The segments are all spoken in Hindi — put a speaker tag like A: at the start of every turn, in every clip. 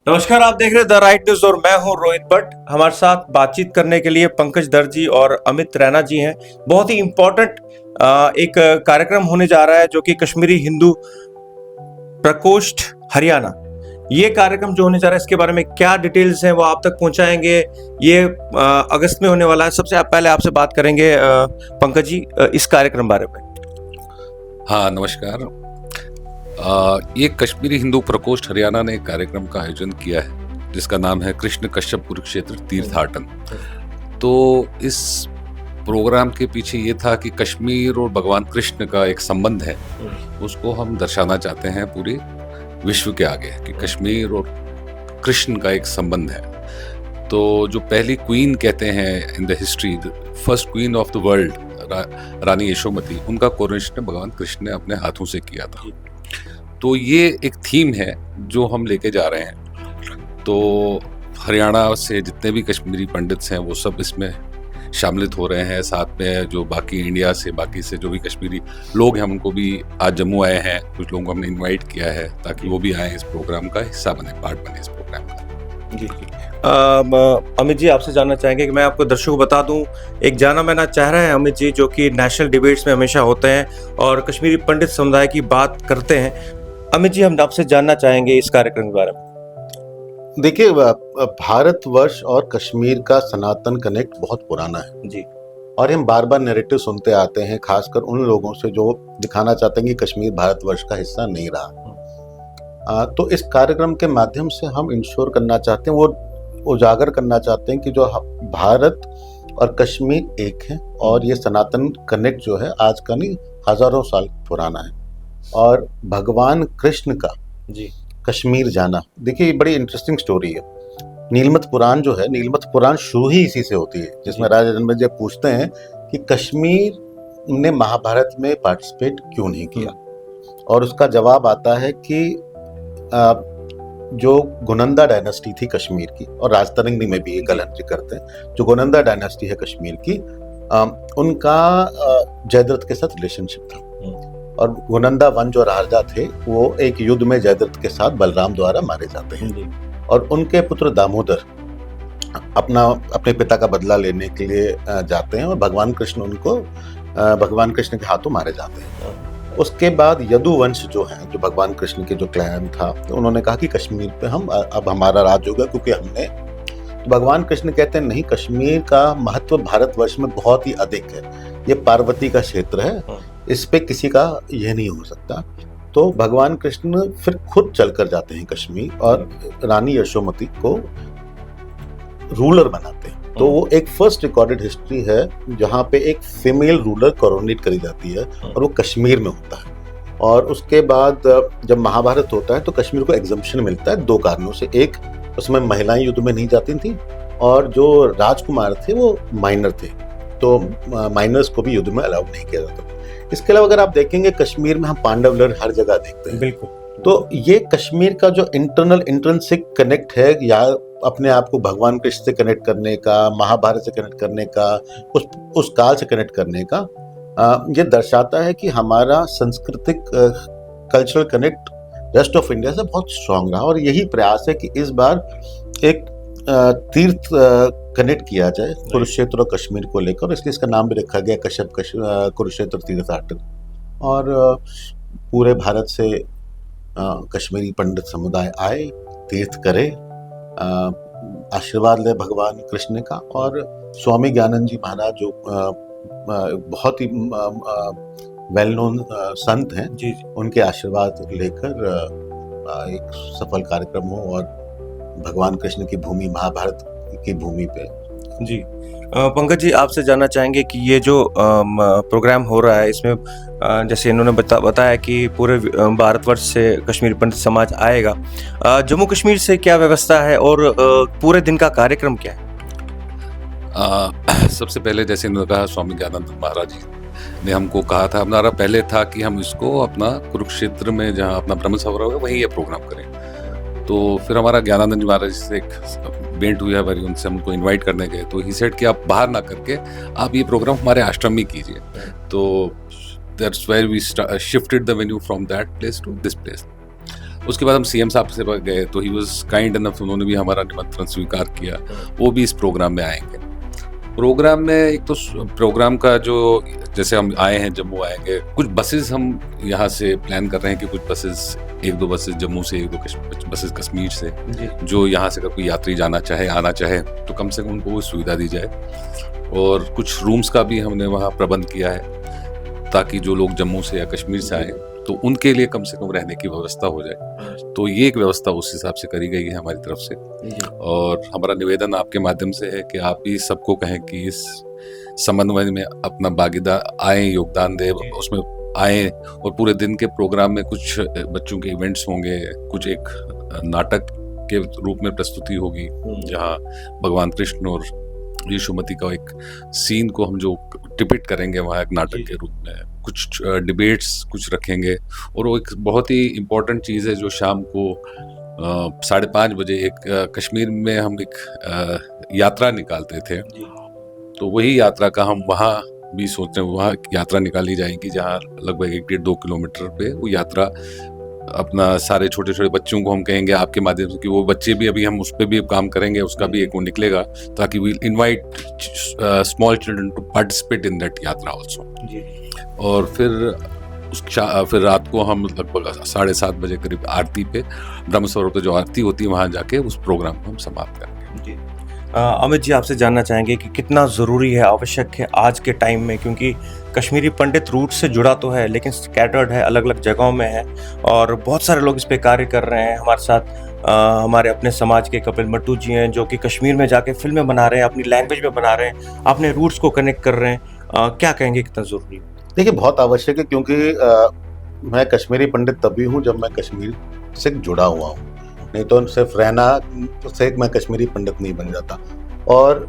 A: नमस्कार, आप देख रहे हैं द राइट न्यूज और मैं हूं रोहित भट्ट। हमारे साथ बातचीत करने के लिए पंकज दर्जी और अमित रैना जी हैं। बहुत ही इम्पोर्टेंट एक कार्यक्रम होने जा रहा है जो कि कश्मीरी हिंदू प्रकोष्ठ हरियाणा। ये कार्यक्रम जो होने जा रहा है इसके बारे में क्या डिटेल्स हैं वो आप तक पहुंचाएंगे। ये अगस्त में होने वाला है। सबसे पहले आपसे बात करेंगे पंकज जी, इस कार्यक्रम बारे में।
B: हाँ, नमस्कार। ये कश्मीरी हिंदू प्रकोष्ठ हरियाणा ने एक कार्यक्रम का आयोजन किया है जिसका नाम है कृष्ण कश्यप कुरुक्षेत्र तीर्थाटन। तो इस प्रोग्राम के पीछे ये था कि कश्मीर और भगवान कृष्ण का एक संबंध है, उसको हम दर्शाना चाहते हैं पूरे विश्व के आगे कि कश्मीर और कृष्ण का एक संबंध है। तो जो पहली क्वीन कहते हैं in the history, first queen of the world, रानी यशोमती, उनका कोरोनेशन भगवान कृष्ण ने अपने हाथों से किया था। तो ये एक थीम है जो हम लेके जा रहे हैं। तो हरियाणा से जितने भी कश्मीरी पंडित हैं वो सब इसमें शामिलित हो रहे हैं। साथ में जो बाकी इंडिया से, बाकी से जो भी कश्मीरी लोग हैं उनको भी आज जम्मू आए हैं, कुछ लोगों को हमने इनवाइट किया है ताकि वो भी आए, इस प्रोग्राम का हिस्सा बने, पार्ट बने इस प्रोग्राम का।
A: जी। अमित जी, आपसे जानना चाहेंगे कि मैं आपको दर्शकों को बता दूं, एक जाना माना चेहरा है अमित जी, जो कि नेशनल डिबेट्स में हमेशा होते हैं और कश्मीरी पंडित समुदाय की बात करते हैं। अमित जी, हम आपसे जानना चाहेंगे इस कार्यक्रम के बारे में।
C: देखिए, भारतवर्ष और कश्मीर का सनातन कनेक्ट बहुत पुराना है
A: जी।
C: और हम बार बार नैरेटिव सुनते आते हैं, खासकर उन लोगों से जो दिखाना चाहते हैं कि कश्मीर भारतवर्ष का हिस्सा नहीं रहा। तो इस कार्यक्रम के माध्यम से हम इंश्योर करना चाहते हैं, वो उजागर करना चाहते हैं कि जो भारत और कश्मीर एक है और ये सनातन कनेक्ट जो है आज का नहीं, हजारों साल पुराना है। और भगवान कृष्ण का
A: जी
C: कश्मीर जाना, देखिए बड़ी इंटरेस्टिंग स्टोरी है। नीलमत पुराण जो है, नीलमत पुराण शुरू ही इसी से होती है, जिसमें राजा जन्मेजय पूछते हैं कि कश्मीर ने महाभारत में पार्टिसिपेट क्यों नहीं किया, और उसका जवाब आता है कि जो गोनंदा डायनेस्टी थी कश्मीर की, और राजतरंगी में भी ये गलत करते हैं, जो गोनंदा डायनेस्टी है कश्मीर की, उनका जयद्रथ के साथ रिलेशनशिप था। और गोनंदा वन जो राजा थे वो एक युद्ध में जयद्रथ के साथ बलराम द्वारा मारे जाते हैं और उनके पुत्र दामोदर अपने पिता का बदला लेने के लिए जाते हैं और भगवान कृष्ण के हाथों मारे जाते हैं। उसके बाद यदु वंश जो है, जो भगवान कृष्ण के जो क्लैन था, तो उन्होंने कहा कि कश्मीर पे अब हमारा राज होगा, क्योंकि हमने, तो भगवान कृष्ण कहते हैं नहीं, कश्मीर का महत्व भारतवर्ष में बहुत ही अधिक है, ये पार्वती का क्षेत्र है, इस पे किसी का यह नहीं हो सकता। तो भगवान कृष्ण फिर खुद चलकर जाते हैं कश्मीर और रानी यशोमती को रूलर बनाते हैं। तो वो एक फर्स्ट रिकॉर्डेड हिस्ट्री है जहाँ पे एक फीमेल रूलर कोरोनेट करी जाती है और वो कश्मीर में होता है। और उसके बाद जब महाभारत होता है तो कश्मीर को एग्जम्पशन मिलता है 2 कारणों से। एक, उसमें महिलाएं युद्ध में नहीं जाती थी, और जो राजकुमार थे वो माइनर थे, तो माइनर्स को भी युद्ध में अलाउड नहीं किया जाता। इसके अलावा अगर आप देखेंगे कश्मीर में हम पांडव लड़ हर जगह देखते हैं।
A: बिल्कुल।
C: तो ये कश्मीर का जो इंट्रिंसिक कनेक्ट है, या अपने आप को भगवान कृष्ण से कनेक्ट करने का, महाभारत से कनेक्ट करने का, उस काल से कनेक्ट करने का, ये दर्शाता है कि हमारा सांस्कृतिक cultural connect rest of India से बहुत स्ट्रांग रहा। और यही प्रयास है कि इस बार एक तीर्थ कनेक्ट किया जाए कुरुक्षेत्र और कश्मीर को लेकर, इसलिए इसका नाम भी रखा गया कश्यप कुरुक्षेत्र तीर्थाटन। और पूरे भारत से कश्मीरी पंडित समुदाय आए, तीर्थ करे, आशीर्वाद ले भगवान कृष्ण का। और स्वामी ज्ञानंद जी महाराज जो बहुत ही वेल नोन संत हैं,
A: जी,
C: उनके आशीर्वाद लेकर एक सफल कार्यक्रम हो और भगवान कृष्ण की भूमि, महाभारत की भूमि पे।
A: जी। पंकज जी, आपसे जानना चाहेंगे कि ये जो प्रोग्राम हो रहा है इसमें जैसे इन्होंने बताया कि पूरे भारतवर्ष से कश्मीरी पंडित समाज आएगा, जम्मू कश्मीर से क्या व्यवस्था है और पूरे दिन का कार्यक्रम क्या है?
B: सबसे पहले जैसे इन्होंने कहा, स्वामी ज्ञानानंद महाराज जी ने हमको कहा था, हमारा पहले था कि हम इसको अपना कुरुक्षेत्र में जहाँ अपना ब्रह्म सभा होगा वहीं ये प्रोग्राम करें। तो फिर हमारा ज्ञानानंद जी महाराज से एक भेंट हुई है बारी, उनसे हमको इनवाइट करने गए, तो ही सेड कि आप बाहर ना करके आप ये प्रोग्राम हमारे आश्रम में कीजिए। तो that's where we shifted the venue from that place to this place. उसके बाद हम सीएम साहब से गए तो ही वाज काइंड इनफ, उन्होंने भी हमारा निमंत्रण स्वीकार किया, वो भी इस प्रोग्राम में आएंगे। प्रोग्राम में एक तो प्रोग्राम का जो, जैसे हम आए हैं जम्मू आएंगे, कुछ बसेस हम यहाँ से प्लान कर रहे हैं कि कुछ बसेस, 1-2 बसेस जम्मू से, 1-2 बसेस कश्मीर से, जो यहाँ से अगर कोई यात्री जाना चाहे, आना चाहे तो कम से कम उनको वो सुविधा दी जाए। और कुछ रूम्स का भी हमने वहाँ प्रबंध किया है ताकि जो लोग जम्मू से या कश्मीर से आए तो उनके लिए कम से कम रहने की व्यवस्था हो जाए। तो ये एक व्यवस्था उस हिसाब से करी गई है हमारी तरफ से। और हमारा निवेदन आपके माध्यम से है कि आप भी सबको कहें कि इस समन्वय में अपना भागीदार आए, योगदान दे, उसमें आए। और पूरे दिन के प्रोग्राम में कुछ बच्चों के इवेंट्स होंगे, कुछ एक नाटक के रूप में प्रस्तुति होगी जहाँ भगवान कृष्ण और यशोमती का एक सीन को हम जो डिपिक्ट करेंगे वहाँ एक नाटक के रूप में, कुछ डिबेट्स कुछ रखेंगे। और वो एक बहुत ही इम्पोर्टेंट चीज़ है जो शाम को 5:30 बजे एक कश्मीर में हम एक यात्रा निकालते थे, तो वही यात्रा का हम वहाँ भी सोच रहे हैं, वहाँ यात्रा निकाली जाएगी जहाँ लगभग 1-1.5-2 किलोमीटर पे वो यात्रा अपना सारे छोटे छोटे बच्चों को हम कहेंगे आपके माध्यम से कि वो बच्चे भी, अभी हम उस पर भी काम करेंगे, उसका भी एक वो निकलेगा ताकि we invite small children to participate in that yatra also. और फिर रात को हम लगभग 7:30 बजे करीब आरती पे, ब्रह्म सरोवर पे जो आरती होती है वहाँ जाके उस प्रोग्राम को हम समाप्त करेंगे।
A: अमित जी, आपसे जानना चाहेंगे कि कितना ज़रूरी है, आवश्यक है आज के टाइम में, क्योंकि कश्मीरी पंडित रूट से जुड़ा तो है लेकिन स्कैटर्ड है, अलग अलग जगहों में है और बहुत सारे लोग इस पे कार्य कर रहे हैं। हमारे साथ हमारे अपने समाज के कपिल मट्टू जी हैं जो कि कश्मीर में जाके फिल्में बना रहे हैं, अपनी लैंग्वेज में बना रहे हैं, अपने रूट्स को कनेक्ट कर रहे हैं। क्या कहेंगे, कितना ज़रूरी है?
C: देखिए, बहुत आवश्यक है, क्योंकि मैं कश्मीरी पंडित तभी हूँ जब मैं कश्मीर से जुड़ा हुआ हूँ, नहीं तो सिर्फ रहना से मैं कश्मीरी पंडित नहीं बन जाता। और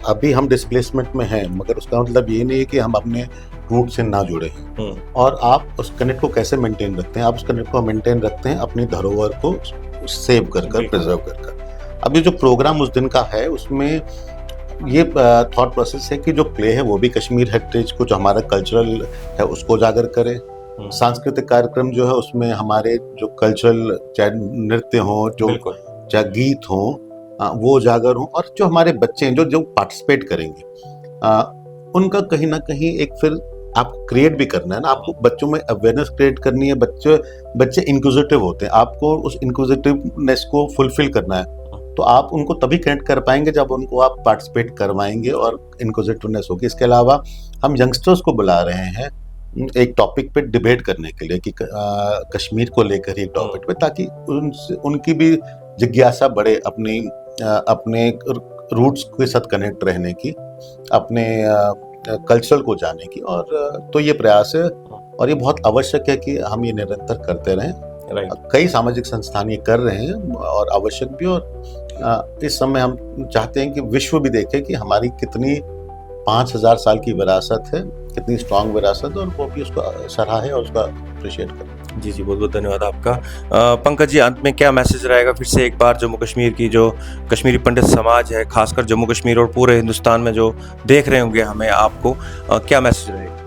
C: अभी हम डिस्प्लेसमेंट में हैं, मगर उसका मतलब ये नहीं है कि हम अपने रूट से ना जुड़े हैं। और आप उस कनेक्ट को कैसे मेंटेन रखते हैं? आप उस कनेक्ट को मेंटेन रखते हैं अपनी धरोहर को सेव कर प्रिजर्व कर। अभी जो प्रोग्राम उस दिन का है उसमें ये थॉट प्रोसेस है कि जो प्ले है वो भी कश्मीर हेरिटेज को, जो हमारा कल्चरल है उसको उजागर करे। सांस्कृतिक कार्यक्रम जो है उसमें हमारे जो कल्चरल, चाहे नृत्य हो, जो चाहे गीत हो, वो उजागर हो। और जो हमारे बच्चे हैं जो पार्टिसिपेट करेंगे, उनका कहीं ना कहीं एक फिर आपको क्रिएट भी करना है ना, आपको बच्चों में अवेयरनेस क्रिएट करनी है। बच्चे इंक्विजिटिव होते हैं, आपको उस इंक्विजिटिवनेस को फुलफिल करना है। तो आप उनको तभी कनेक्ट कर पाएंगे जब उनको आप पार्टिसिपेट करवाएंगे और इनक्विजिटिवनेस होगी। इसके अलावा हम यंगस्टर्स को बुला रहे हैं एक टॉपिक पे डिबेट करने के लिए कि कश्मीर को लेकर एक टॉपिक पे, ताकि उनकी भी जिज्ञासा बढ़े अपने रूट्स के साथ कनेक्ट रहने की, अपने कल्चर को जानने की। और तो ये प्रयास है और ये बहुत आवश्यक है कि हम ये निरंतर करते रहें। कई सामाजिक संस्थान ये कर रहे हैं और आवश्यक भी। और इस समय हम चाहते हैं कि विश्व भी देखे कि हमारी कितनी 5000 साल की विरासत है, कितनी स्ट्रांग विरासत है, और वो भी उसको सराहे और उसका अप्रिशिएट करें।
A: जी, बहुत बहुत धन्यवाद आपका। पंकज जी, अंत में क्या मैसेज रहेगा फिर से एक बार जम्मू कश्मीर की जो कश्मीरी पंडित समाज है, खासकर जम्मू कश्मीर और पूरे हिंदुस्तान में जो देख रहे होंगे हमें, आपको क्या मैसेज रहेगा?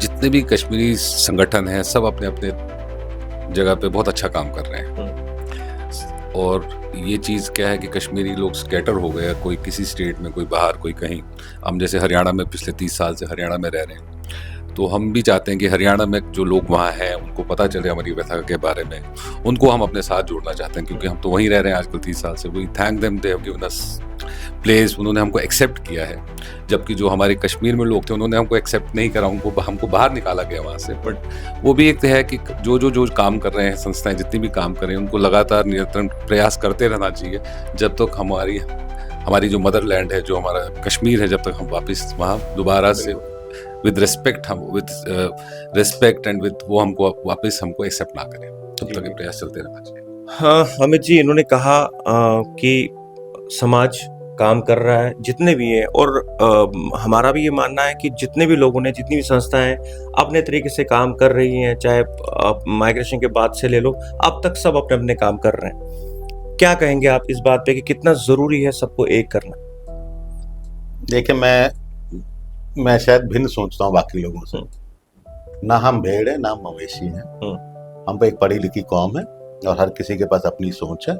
B: जितने भी कश्मीरी संगठन हैं सब अपने अपने जगह पे बहुत अच्छा काम कर रहे हैं। और ये चीज़ क्या है कि कश्मीरी लोग स्कैटर हो गए, कोई किसी स्टेट में, कोई बाहर, कोई कहीं। हम जैसे हरियाणा में पिछले 30 साल से हरियाणा में रह रहे हैं, तो हम भी चाहते हैं कि हरियाणा में जो लोग वहाँ हैं उनको पता चले हमारी व्यथा के बारे में, उनको हम अपने साथ जोड़ना चाहते हैं, क्योंकि हम तो वहीं रह रहे हैं आजकल 30 साल से। We thank them, they have given us place, उन्होंने हमको एक्सेप्ट किया है। जबकि जो हमारे कश्मीर में लोग थे उन्होंने हमको एक्सेप्ट नहीं करा, हमको बाहर निकाला गया वहाँ से। बट वो भी एक है कि जो काम कर रहे हैं, संस्थाएं जितनी भी काम कर रहे हैं, उनको लगातार निरंतर प्रयास करते रहना चाहिए जब तक हमारी जो मदरलैंड है, जो हमारा कश्मीर है, जब तक हम वापस वहाँ दोबारा से विद रिस्पेक्ट एंड विद वो हमको एक्सेप्ट ना करें, तब तक ये प्रयास चलते रहना चाहिए।
A: हाँ, अमित जी, इन्होंने कहा कि समाज काम कर रहा है, जितने भी हैं, और हमारा भी ये मानना है कि जितने भी लोगों ने, जितनी भी संस्थाएं अपने तरीके से काम कर रही हैं, चाहे माइग्रेशन के बाद से ले लो, अब तक सब अपने अपने काम कर रहे हैं। क्या कहेंगे आप इस बात पे कि कितना ज़रूरी है सबको एक करना?
C: देखिए, मैं शायद भिन्न सोचता हूँ बाकी लोगों से। ना हम भेड़ है, ना हम मवेशी हैं। हम पे एक पढ़ी लिखी कौम है और हर किसी के पास अपनी सोच है,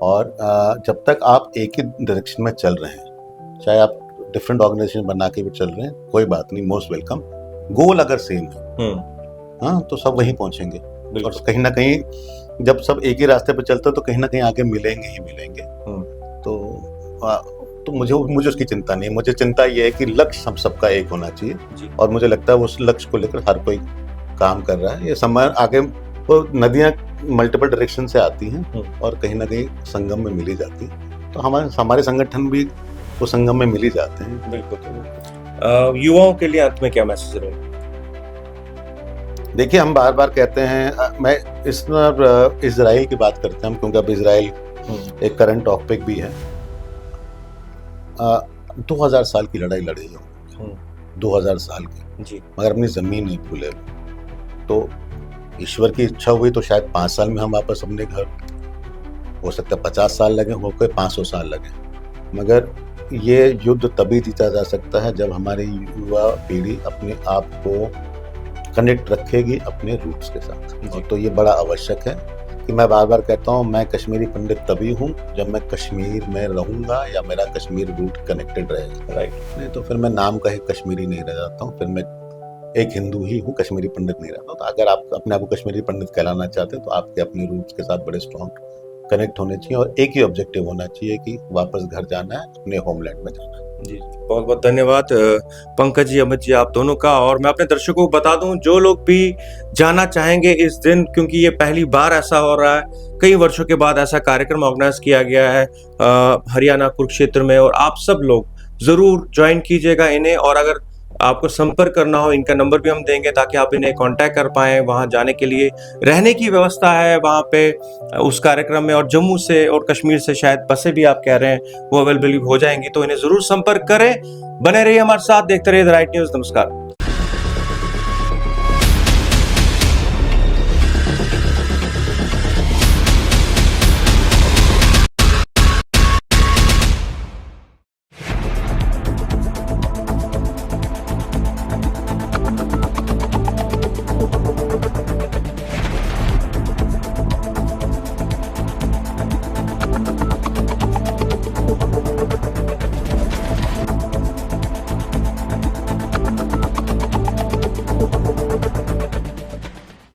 C: और जब तक आप एक ही डायरेक्शन में चल रहे हैं, चाहे आप डिफरेंट ऑर्गेनाइजेशन बना के भी चल रहे हैं, कोई बात नहीं, मोस्ट वेलकम। गोल अगर सेम है हाँ तो सब वहीं पहुंचेंगे, और कहीं ना कहीं जब सब एक ही रास्ते पर चलते हैं तो कहीं ना कहीं आगे मिलेंगे ही मिलेंगे। तो मुझे उसकी चिंता नहीं है। मुझे चिंता ये है कि लक्ष्य हम सबका एक होना चाहिए, और मुझे लगता है उस लक्ष्य को लेकर हर कोई काम कर रहा है। ये समय आगे, वो नदियां मल्टीपल डायरेक्शन से आती हैं और कहीं ना कहीं संगम में मिली जाती है, तो हमारे संगठन भी वो संगम में मिल ही जाते हैं।
A: बिल्कुल। युवाओं के लिए अंत में क्या मैसेज रहेगा?
C: देखिए, हम बार बार कहते हैं, मैं इजराइल की बात करते हैं हम, क्योंकि अब इजराइल एक करंट टॉपिक भी है। 2000 साल की लड़ाई लड़ी हो, 2000 साल की
A: जी,
C: मगर अपनी जमीन नहीं भूले। तो ईश्वर की इच्छा हुई तो शायद 5 साल में हम वापस अपने घर, हो सकता है 50 साल लगे, हो कोई 500 साल लगे, मगर ये युद्ध तभी जीता जा सकता है जब हमारी युवा पीढ़ी अपने आप को कनेक्ट रखेगी अपने रूट्स के साथ। और तो ये बड़ा आवश्यक है कि मैं बार बार कहता हूँ, मैं कश्मीरी पंडित तभी हूँ जब मैं कश्मीर में रहूँगा या मेरा कश्मीर रूट कनेक्टेड रहेगा।
A: राइट।
C: नहीं तो फिर मैं नाम का ही कश्मीरी नहीं रह जाता हूँ, फिर मैं एक हिंदू ही हूँ, कश्मीरी पंडित नहीं रहता। तो अगर आप अपने आप को कश्मीरी पंडित कहलाना चाहते हैं तो आपके अपने रूट्स के साथ बड़े स्ट्रॉन्ग कनेक्ट होने चाहिए, और एक ही ऑब्जेक्टिव होना चाहिए कि वापस घर जाना है, अपने होमलैंड में जाना है।
A: जी, बहुत बहुत धन्यवाद पंकज जी, अमित जी, आप दोनों का। और मैं अपने दर्शकों को बता दूं, जो लोग भी जाना चाहेंगे इस दिन, क्योंकि ये पहली बार ऐसा हो रहा है, कई वर्षों के बाद ऐसा कार्यक्रम ऑर्गेनाइज किया गया है हरियाणा कुरुक्षेत्र में, और आप सब लोग जरूर ज्वाइन कीजिएगा इन्हें। और अगर आपको संपर्क करना हो, इनका नंबर भी हम देंगे ताकि आप इन्हें कांटेक्ट कर पाएं। वहां जाने के लिए रहने की व्यवस्था है वहां पे उस कार्यक्रम में, और जम्मू से और कश्मीर से शायद बसें भी आप कह रहे हैं वो अवेलेबल हो जाएंगी, तो इन्हें जरूर संपर्क करें। बने रहिए हमारे साथ, देखते रहिए द राइट न्यूज़। नमस्कार।